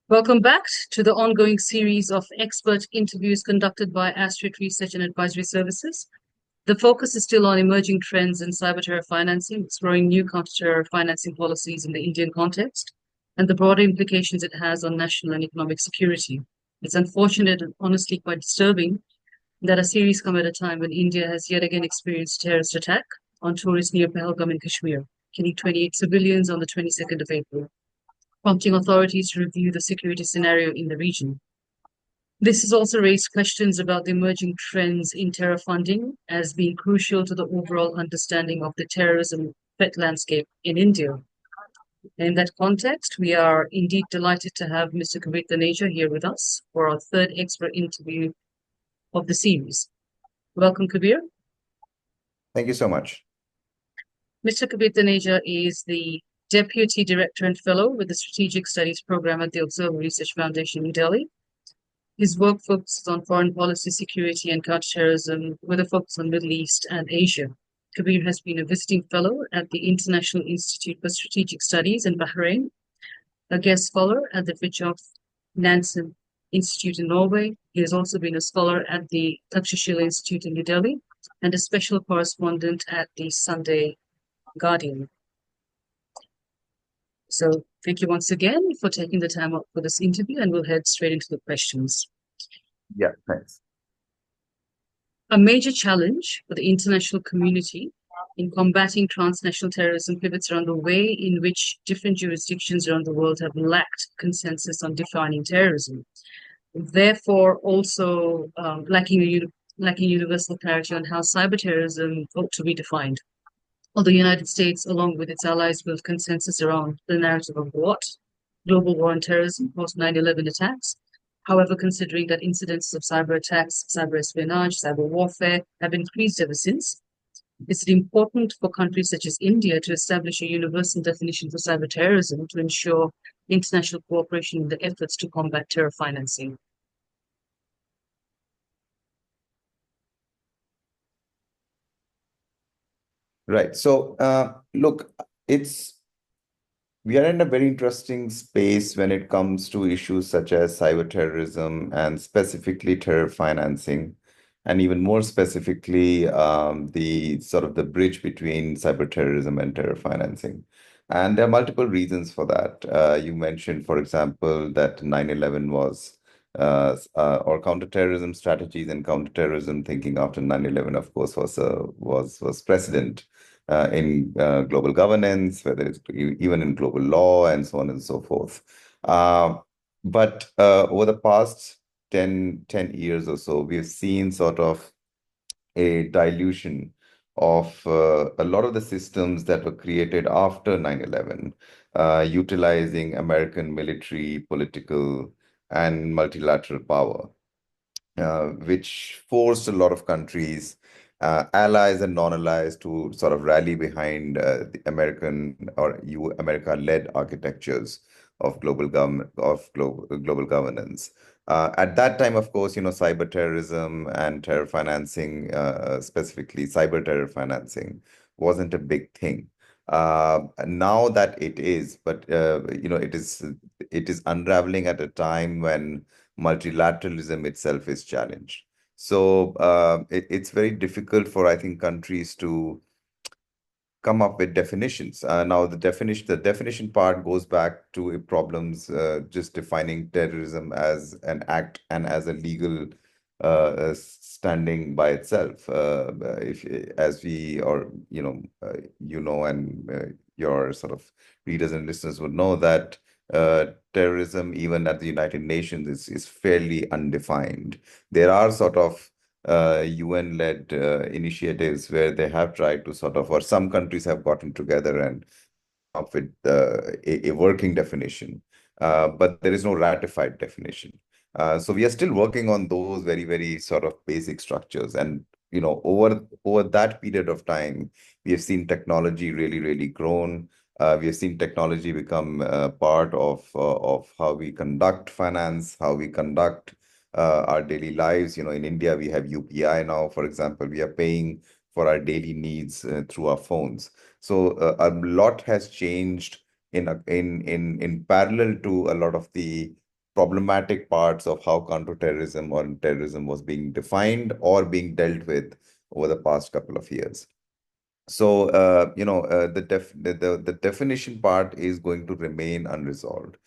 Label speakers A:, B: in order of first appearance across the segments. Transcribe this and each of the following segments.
A: Welcome back to the ongoing series of expert interviews conducted by Astrid Research and Advisory Services. The focus is still on emerging trends in cyber terror financing, exploring new counter-terror financing policies in the Indian context, and the broader implications it has on national and economic security. It's unfortunate and honestly quite disturbing that a series come at a time when India has yet again experienced a terrorist attack on tourists near Pahalgam in Kashmir, killing 28 civilians on the 22nd of April, prompting authorities to review the security scenario in the region. This has also raised questions about the emerging trends in terror funding as being crucial to the overall understanding of the terrorism threat landscape in India. In that context, we are indeed delighted to have Mr. Kabir Taneja here with us for our third expert interview of the series. Welcome, Kabir.
B: Thank you so much.
A: Mr. Kabir Taneja is the Deputy Director and Fellow with the Strategic Studies Program at the Observer Research Foundation in Delhi. His work focuses on foreign policy, security, and counterterrorism, with a focus on Middle East and Asia. Kabir has been a visiting fellow at the International Institute for Strategic Studies in Bahrain, a guest scholar at the Fridtjof Nansen Institute in Norway. He has also been a scholar at the Takshashila Institute in New Delhi and a special correspondent at the Sunday Guardian. So thank you once again for taking the time up for this interview, and we'll head straight into the questions.
B: Yeah, thanks.
A: A major challenge for the international community in combating transnational terrorism pivots around the way in which different jurisdictions around the world have lacked consensus on defining terrorism, therefore also lacking universal clarity on how cyber terrorism ought to be defined. Although the United States, along with its allies, built consensus around the narrative of what? Global war on terrorism, post 9/11 attacks. However, considering that incidences of cyber attacks, cyber espionage, cyber warfare have increased ever since, is it important for countries such as India to establish a universal definition for cyber terrorism to ensure international cooperation in the efforts to combat terror financing?
B: Right. So, look, we are in a very interesting space when it comes to issues such as cyber terrorism and specifically terror financing, and even more specifically, the bridge between cyber terrorism and terror financing. And there are multiple reasons for that. You mentioned, for example, that 9/11 was or counterterrorism strategies and counterterrorism thinking after 9/11, of course, was precedent in global governance, whether it's even in global law and so on and so forth. But over the past 10 years or so, we've seen sort of a dilution of a lot of the systems that were created after 9/11, utilizing American military, political, and multilateral power, which forced a lot of countries, allies and non-allies, to sort of rally behind the American or America-led architectures of global governance. At that time, of course, cyber terrorism and terror financing, specifically cyber terror financing, wasn't a big thing. Now that it is, but it is unraveling at a time when multilateralism itself is challenged. So it's very difficult for, I think, countries to come up with definitions. Now, the definition part goes back to problems just defining terrorism as an act and as a legal standing by itself. If as we or and your sort of readers and listeners would know that terrorism, even at the United Nations, is fairly undefined. There are sort of UN-led initiatives where they have tried to sort of, or some countries have gotten together and up with a working definition, but there is no ratified definition. So we are still working on those very, very sort of basic structures. And over that period of time, we have seen technology really, really grown. We have seen technology become part of how we conduct finance, how we conduct our daily lives. In India, we have UPI now, for example. We are paying for our daily needs through our phones. So a lot has changed in parallel to a lot of the problematic parts of how counterterrorism or terrorism was being defined or being dealt with over the past couple of years. So, the definition part is going to remain unresolved.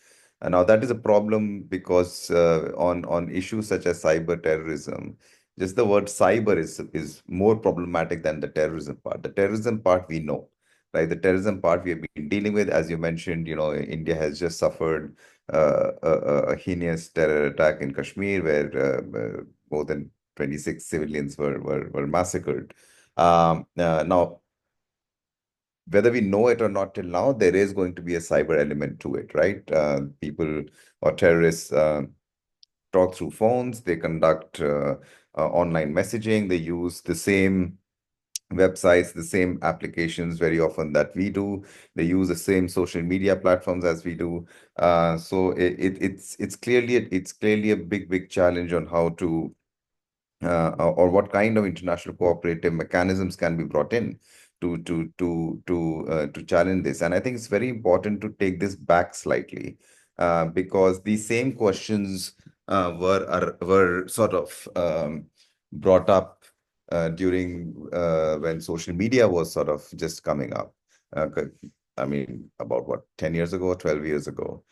B: And now that is a problem because on issues such as cyber terrorism, just the word cyber is more problematic than the terrorism part. The terrorism part we know, right? The terrorism part we have been dealing with, as you mentioned, India has just suffered a heinous terror attack in Kashmir where more than 26 civilians were massacred. Now, whether we know it or not till now, there is going to be a cyber element to it, right? People or terrorists talk through phones, they conduct online messaging, they use the same websites, the same applications very often that we do. They use the same social media platforms as we do. So it's clearly a big challenge on how to or what kind of international cooperative mechanisms can be brought in to challenge this. And I think it's very important to take this back slightly because these same questions were sort of brought up during when social media was sort of just coming up. I mean, about what, 10 years ago, 12 years ago.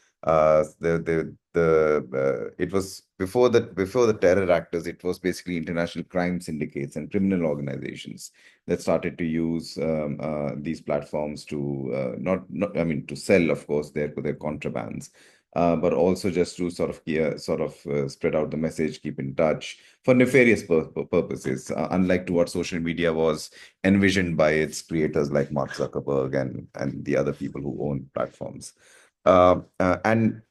B: It was before the terror actors, it was basically international crime syndicates and criminal organizations that started to use these platforms to not I mean to sell, of course, their contrabands, but also just to spread out the message, keep in touch for nefarious purposes, unlike to what social media was envisioned by its creators like Mark Zuckerberg and the other people who own platforms. And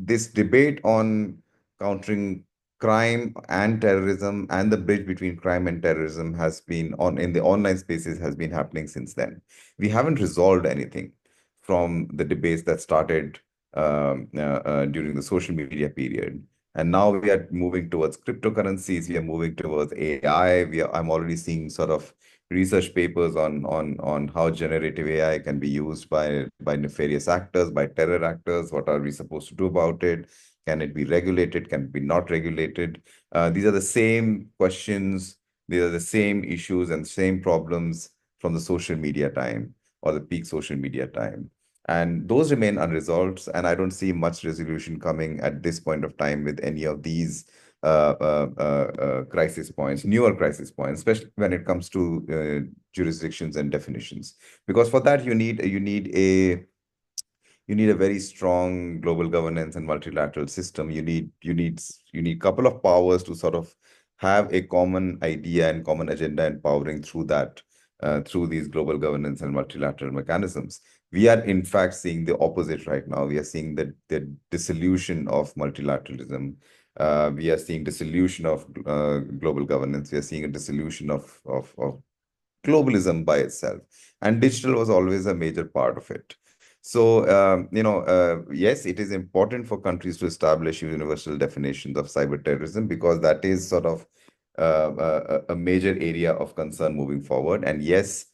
B: this debate on countering crime and terrorism and the bridge between crime and terrorism has been on in the online spaces has been happening since then. We haven't resolved anything from the debates that started during the social media period. And now we are moving towards cryptocurrencies. We are moving towards AI. I'm already seeing sort of research papers on how generative AI can be used by nefarious actors, by terror actors. What are we supposed to do about it? Can it be regulated? Can it be not regulated? These are the same questions. These are the same issues and same problems from the social media time or the peak social media time. And those remain unresolved. And I don't see much resolution coming at this point of time with any of these crisis points, newer crisis points, especially when it comes to jurisdictions and definitions. Because for that, you need a very strong global governance and multilateral system. You need couple of powers to sort of have a common idea and common agenda empowering through that through these global governance and multilateral mechanisms. We are in fact seeing the opposite right now. We are seeing the dissolution of multilateralism. We are seeing dissolution of global governance. We are seeing a dissolution of globalism by itself. And digital was always a major part of it. So, yes, it is important for countries to establish universal definitions of cyber terrorism because that is sort of a major area of concern moving forward. And yes,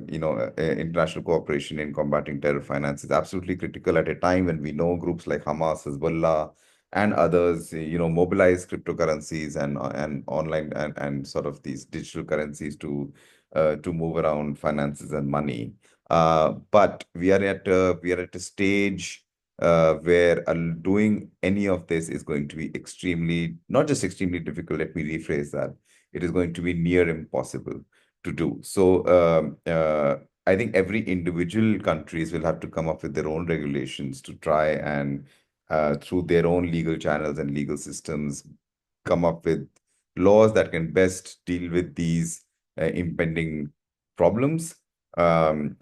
B: international cooperation in combating terror finance is absolutely critical at a time when we know groups like Hamas, Hezbollah, and others, mobilize cryptocurrencies and online and sort of these digital currencies to move around finances and money. But we are at a stage where doing any of this is going to be not just extremely difficult, let me rephrase that. It is going to be near impossible to do. So I think every individual countries will have to come up with their own regulations to try and through their own legal channels and legal systems, come up with laws that can best deal with these impending problems. But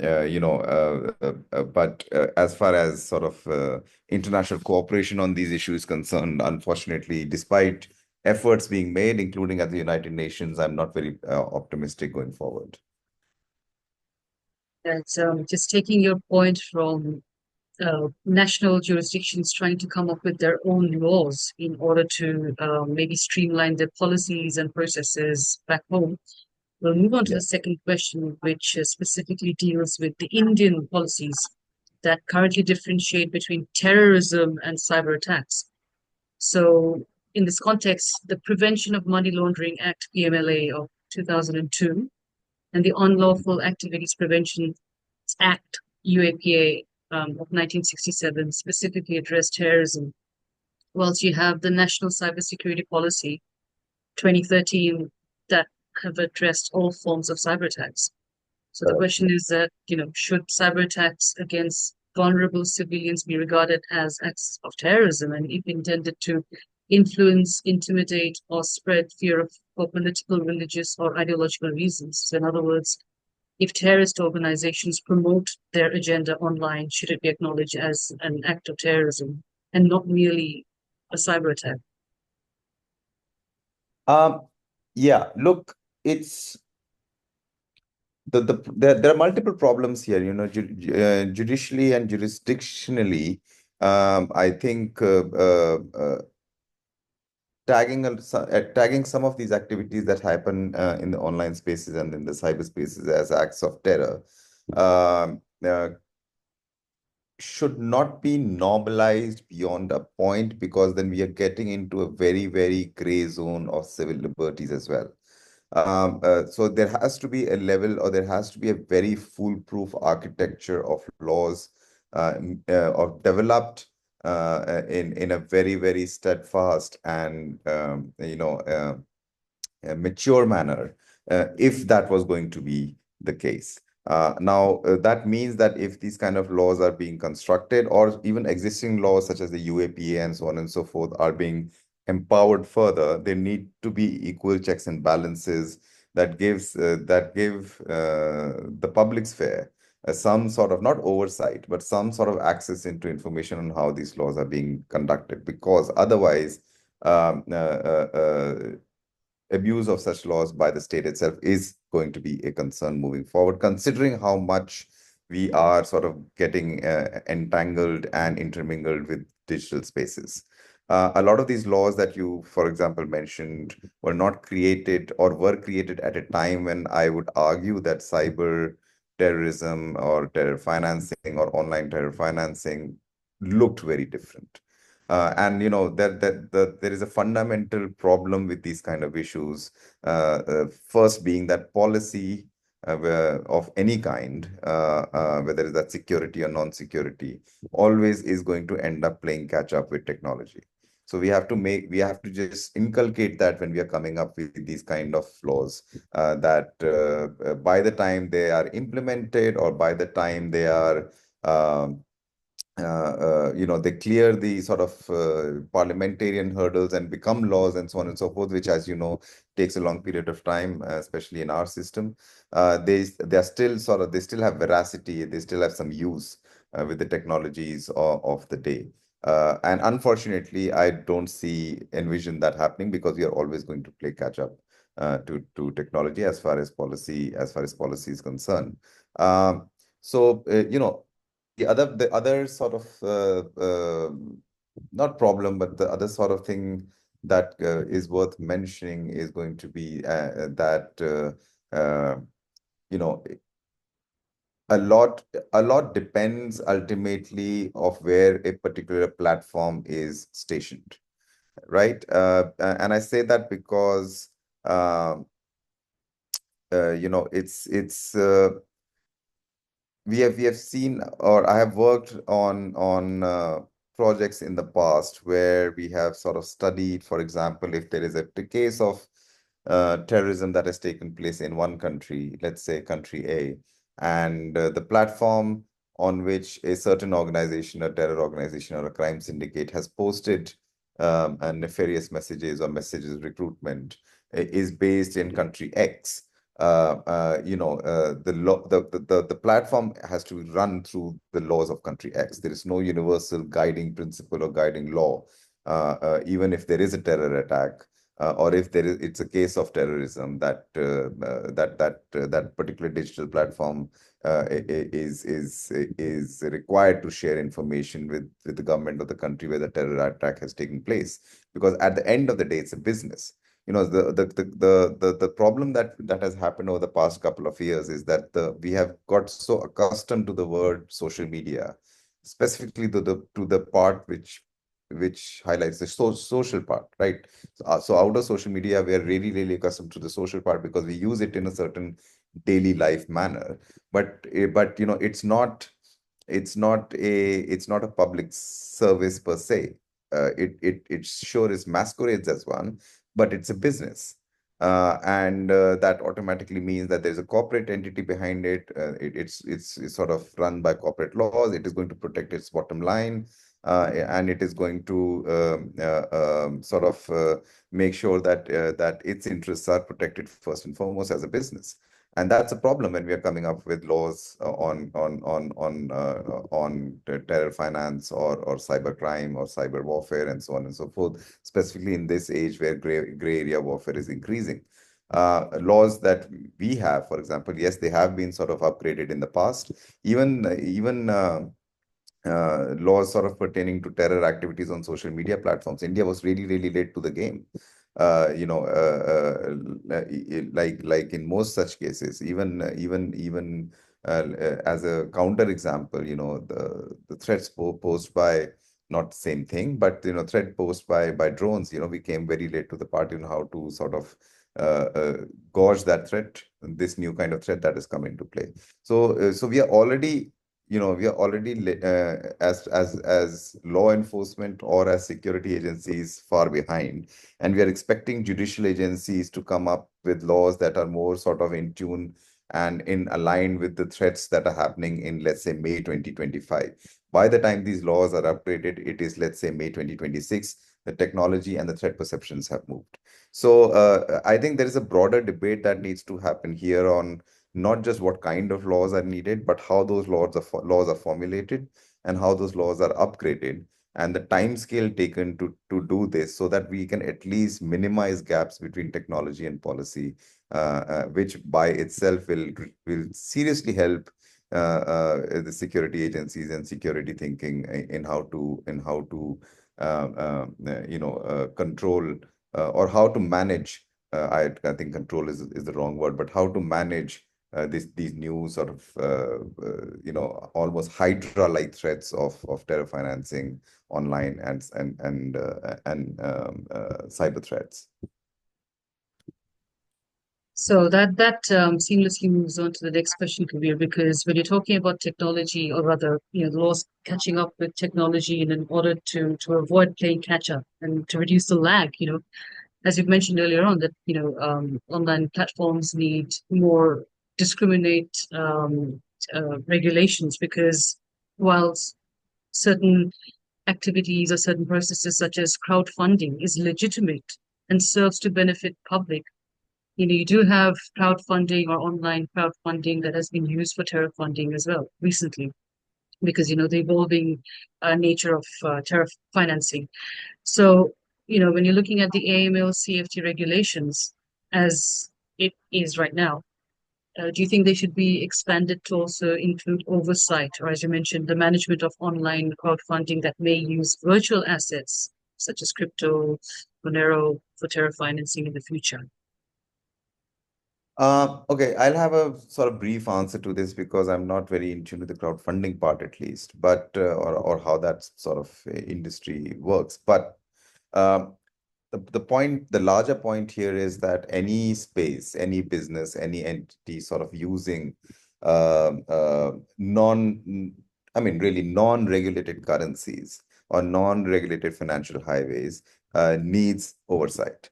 B: as far as sort of international cooperation on these issues is concerned, unfortunately, despite efforts being made, including at the United Nations, I'm not very optimistic going forward.
A: That's just taking your point from national jurisdictions trying to come up with their own laws in order to maybe streamline their policies and processes back home. We'll move on to
B: Yeah.
A: the second question, which specifically deals with the Indian policies that currently differentiate between terrorism and cyber attacks. So, in this context, the Prevention of Money Laundering Act (PMLA) of 2002 and the Unlawful Activities Prevention Act (UAPA) of 1967 specifically address terrorism, whilst you have the National Cybersecurity Policy 2013 that have addressed all forms of cyber attacks. So the question is that, should cyber attacks against vulnerable civilians be regarded as acts of terrorism, and if intended to influence, intimidate, or spread fear for political, religious, or ideological reasons? So in other words, if terrorist organizations promote their agenda online, should it be acknowledged as an act of terrorism and not merely a cyber attack?
B: Yeah, look, it's there are multiple problems here, judicially and jurisdictionally. I think tagging some of these activities that happen in the online spaces and in the cyberspaces as acts of terror um, uh, should not be normalized beyond a point, because then we are getting into a very, very gray zone of civil liberties as well. So there has to be a level, or there has to be a very foolproof architecture of laws of developed in a very, very steadfast and a mature manner, if that was going to be the case. Now, that means that if these kind of laws are being constructed, or even existing laws such as the UAPA and so on and so forth are being empowered further, there need to be equal checks and balances that give the public sphere some sort of, not oversight, but some sort of access into information on how these laws are being conducted, because otherwise um, uh, uh, uh, abuse of such laws by the state itself is going to be a concern moving forward, considering how much we are sort of getting entangled and intermingled with digital spaces. A lot of these laws that you, for example, mentioned were not created, or were created at a time when I would argue that cyber terrorism or terror financing or online terror financing looked very different. And there is a fundamental problem with these kind of issues. First being that policy of any kind, whether it's that security or non-security, always is going to end up playing catch up with technology. So we have to just inculcate that when we are coming up with these kind of laws, that by the time they are implemented, or by the time they are um, they clear the sort of parliamentarian hurdles and become laws and so on and so forth, which, as you know, takes a long period of time, especially in our system. They are still they still have veracity, they still have some use with the technologies of the day. And unfortunately, I don't envision that happening, because we are always going to play catch up to technology as far as policy is concerned. So, the other sort of not problem, but the other sort of thing that is worth mentioning is going to be that you know a lot depends ultimately of where a particular platform is stationed, right? And I say that because it's we have seen, or I have worked on projects in the past where we have sort of studied, for example, if there is a case of terrorism that has taken place in one country, let's say country A, and the platform on which a certain organization, a terror organization or a crime syndicate has posted nefarious messages or messages recruitment is based in country X. The platform has to run through the laws of country X. There is no universal guiding principle or guiding law, even if there is a terror attack, or if it's a case of terrorism, that particular digital platform is required to share information with the government of the country where the terror attack has taken place, because at the end of the day, it's a business. The problem that has happened over the past couple of years is that we have got so accustomed to the word social media, specifically to the part which highlights the social part, right? So out of social media, we are really accustomed to the social part because we use it in a certain daily life manner. But it's not a public service per se. It sure is masquerades as one, but it's a business. And that automatically means that there's a corporate entity behind it. It's sort of run by corporate laws. It is going to protect its bottom line, and it is going to sort of make sure that its interests are protected first and foremost as a business. And that's a problem when we are coming up with laws on terror finance or cybercrime or cyber warfare and so on and so forth, specifically in this age where gray area warfare is increasing. Laws that we have, for example, yes, they have been sort of upgraded in the past. Even laws sort of pertaining to terror activities on social media platforms. India was really late to the game. Like in most such cases, even as a counter example, the threats posed by not the same thing, but threat posed by drones. We came very late to the party on how to sort of gauge that threat, this new kind of threat that has come into play. So we are already as law enforcement or as security agencies far behind, and we are expecting judicial agencies to come up with laws that are more sort of in tune and in align with the threats that are happening in, let's say, May 2025. By the time these laws are upgraded, it is, let's say, May 2026. The technology and the threat perceptions have moved. So I think there is a broader debate that needs to happen here on not just what kind of laws are needed, but how those laws are formulated and how those laws are upgraded, and the time scale taken to do this, so that we can at least minimize gaps between technology and policy, which by itself will seriously help the security agencies and security thinking in how to control or how to manage. I think control is the wrong word, but how to manage these new sort of almost Hydra-like threats of terror financing online and cyber threats.
A: So that seamlessly moves on to the next question, Kabir, because when you're talking about technology, or rather, the laws catching up with technology in order to avoid playing catch up and to reduce the lag, as you've mentioned earlier on, that online platforms need more discriminate regulations, because whilst certain activities or certain processes such as crowdfunding is legitimate and serves to benefit public, you do have crowdfunding or online crowdfunding that has been used for terror funding as well recently, because the evolving nature of terror financing. So, when you're looking at the AML CFT regulations as it is right now, do you think they should be expanded to also include oversight, or as you mentioned, the management of online crowdfunding that may use virtual assets such as crypto, Monero for terror financing in the future?
B: Okay, I'll have a sort of brief answer to this because I'm not very in tune with the crowdfunding part at least, but or how that sort of industry works. But um, the larger point here is that any space, any business, any entity sort of using really non-regulated currencies or non-regulated financial highways needs oversight,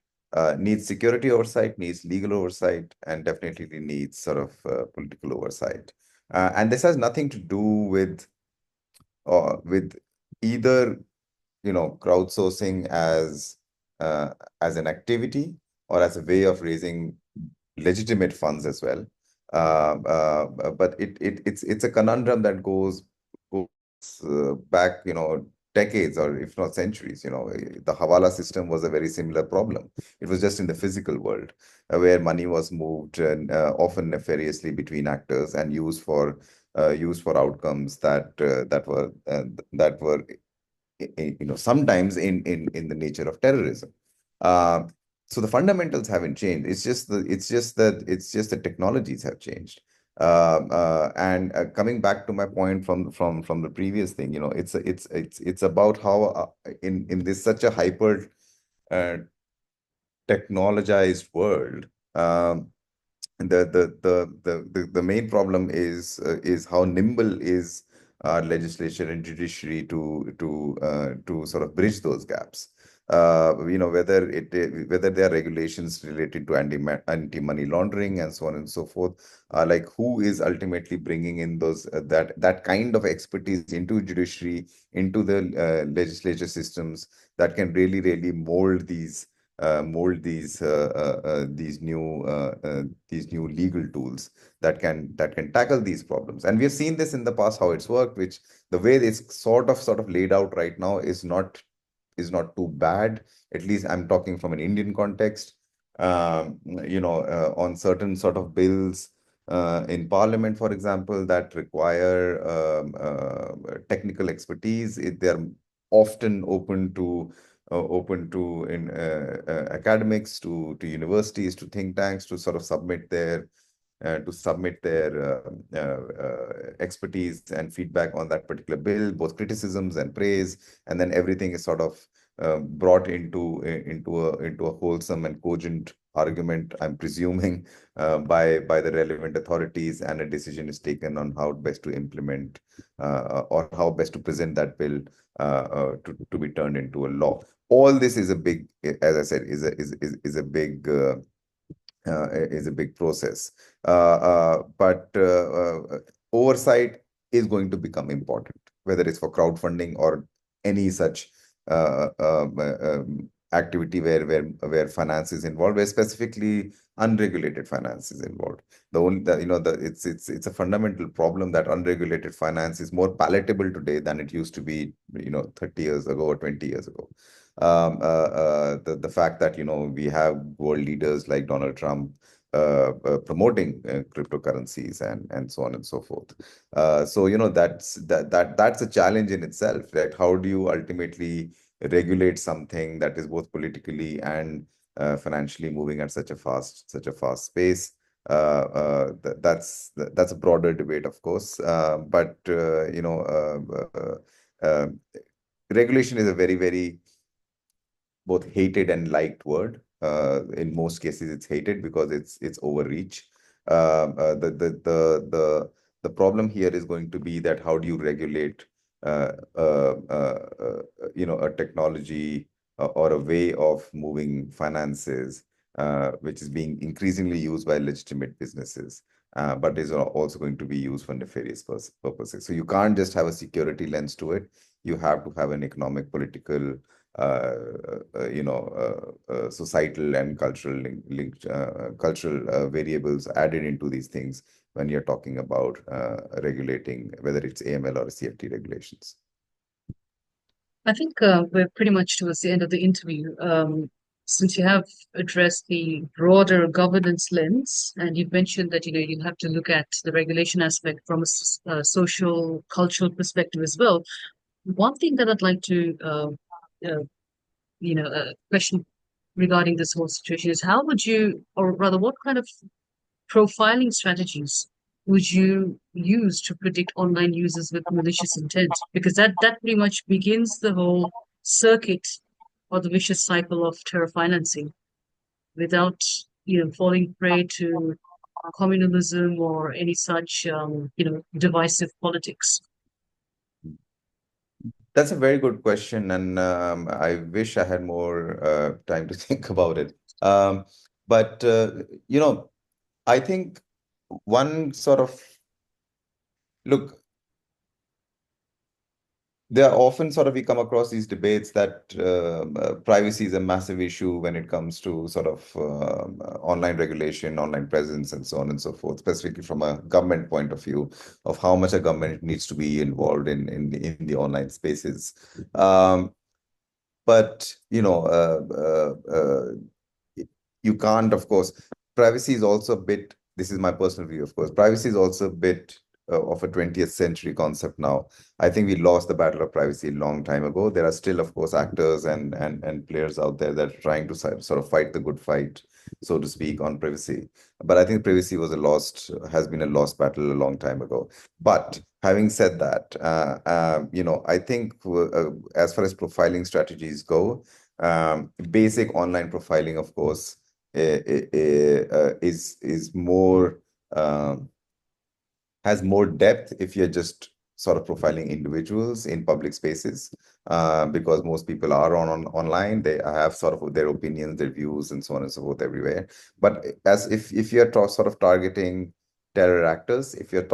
B: needs security oversight, needs legal oversight, and definitely needs sort of political oversight. And this has nothing to do with either crowdsourcing as an activity or as a way of raising legitimate funds as well. But it's a conundrum that goes back, decades or if not centuries. The Hawala system was a very similar problem. It was just in the physical world where money was moved and often nefariously between actors and used for outcomes that were sometimes in the nature of terrorism. Uh, so the fundamentals haven't changed. It's just the technologies have changed. And coming back to my point from the previous thing, it's about how in this such a hyper uh, technologized world, the main problem is how nimble is our legislature and judiciary to sort of bridge those gaps. Whether there are regulations related to anti-money laundering and so on and so forth, like who is ultimately bringing in those that kind of expertise into judiciary, into the legislature systems that can really mold these new legal tools that can tackle these problems. And we have seen this in the past how it's worked, which the way it's sort of laid out right now is not too bad. At least I'm talking from an Indian context. On certain sort of bills in Parliament, for example, that require technical expertise, they're often open to in academics, to universities, to think tanks to sort of submit their expertise and feedback on that particular bill, both criticisms and praise, and then everything is sort of brought into a wholesome and cogent argument, I'm presuming, by the relevant authorities, and a decision is taken on how best to implement or how best to present that bill to be turned into a law. All this is a big, as I said, is a big process. But oversight is going to become important, whether it's for crowdfunding or any such activity where finance is involved, where specifically unregulated finance is involved. It's a fundamental problem that unregulated finance is more palatable today than it used to be 30 years ago or 20 years ago. The fact that we have world leaders like Donald Trump promoting cryptocurrencies and so on and so forth. So that's a challenge in itself, right? How do you ultimately regulate something that is both politically and financially moving at such a fast pace? That's a broader debate, of course. But regulation is a very, very both hated and liked word. In most cases, it's hated because it's overreach. The problem here is going to be that how do you regulate a technology or a way of moving finances, which is being increasingly used by legitimate businesses, but is also going to be used for nefarious purposes. So you can't just have a security lens to it. You have to have an economic, political, societal and cultural variables added into these things when you're talking about regulating, whether it's AML or CFT regulations.
A: I think we're pretty much towards the end of the interview. Since you have addressed the broader governance lens, and you've mentioned that you have to look at the regulation aspect from a social, cultural perspective as well. One thing that I'd like to uh, question regarding this whole situation is how would you, or rather, what kind of profiling strategies would you use to predict online users with malicious intent? Because that pretty much begins the whole circuit or the vicious cycle of terror financing without falling prey to communalism or any such divisive politics.
B: That's a very good question, and I wish I had more time to think about it. But I think one sort of look, there are often sort of we come across these debates that privacy is a massive issue when it comes to sort of online regulation, online presence, and so on and so forth, specifically from a government point of view of how much a government needs to be involved in the online spaces. But you can't, of course, privacy is also a bit, this is my personal view, of course, privacy is also a bit of a 20th century concept now. I think we lost the battle of privacy a long time ago. There are still, of course, actors and players out there that are trying to sort of fight the good fight so to speak, on privacy. But I think privacy has been a lost battle a long time ago. But having said that, I think as far as profiling strategies go, basic online profiling, of course, is more. Um, has more depth if you're just sort of profiling individuals in public spaces, because most people are online. They have sort of their opinions, their views, and so on and so forth everywhere. But as if you're sort of targeting terror actors, if you're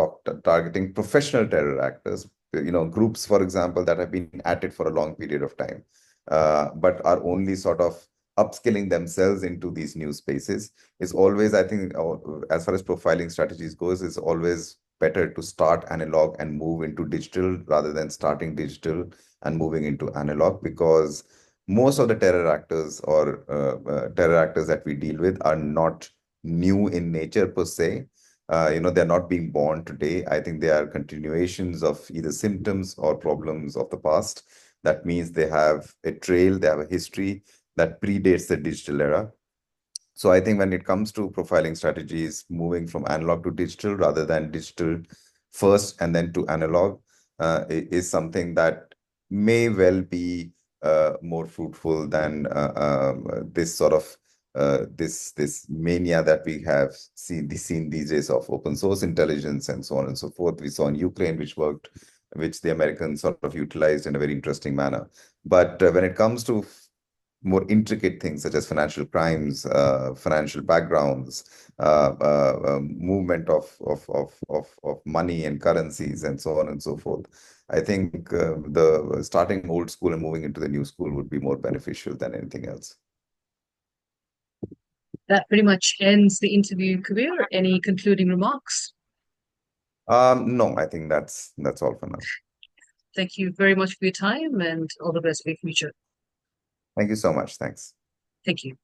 B: targeting professional terror actors, groups, for example, that have been at it for a long period of time, but are only sort of upskilling themselves into these new spaces, is always, I think, as far as profiling strategies goes, is always better to start analog and move into digital rather than starting digital and moving into analog, because most of the terror actors that we deal with are not new in nature per se. They're not being born today. I think they are continuations of either symptoms or problems of the past. That means they have a trail, they have a history that predates the digital era. So I think when it comes to profiling strategies, moving from analog to digital rather than digital first and then to analog is something that may well be more fruitful than this sort of this mania that we have seen these days of open source intelligence and so on and so forth. We saw in Ukraine, which the Americans sort of utilized in a very interesting manner. But when it comes to more intricate things such as financial crimes, financial backgrounds, movement of money and currencies, and so on and so forth. I think the starting old school and moving into the new school would be more beneficial than anything else.
A: That pretty much ends the interview, Kabir. Any concluding remarks?
B: No, I think that's all for now.
A: Thank you very much for your time and all the best for your future.
B: Thank you so much. Thanks.
A: Thank you.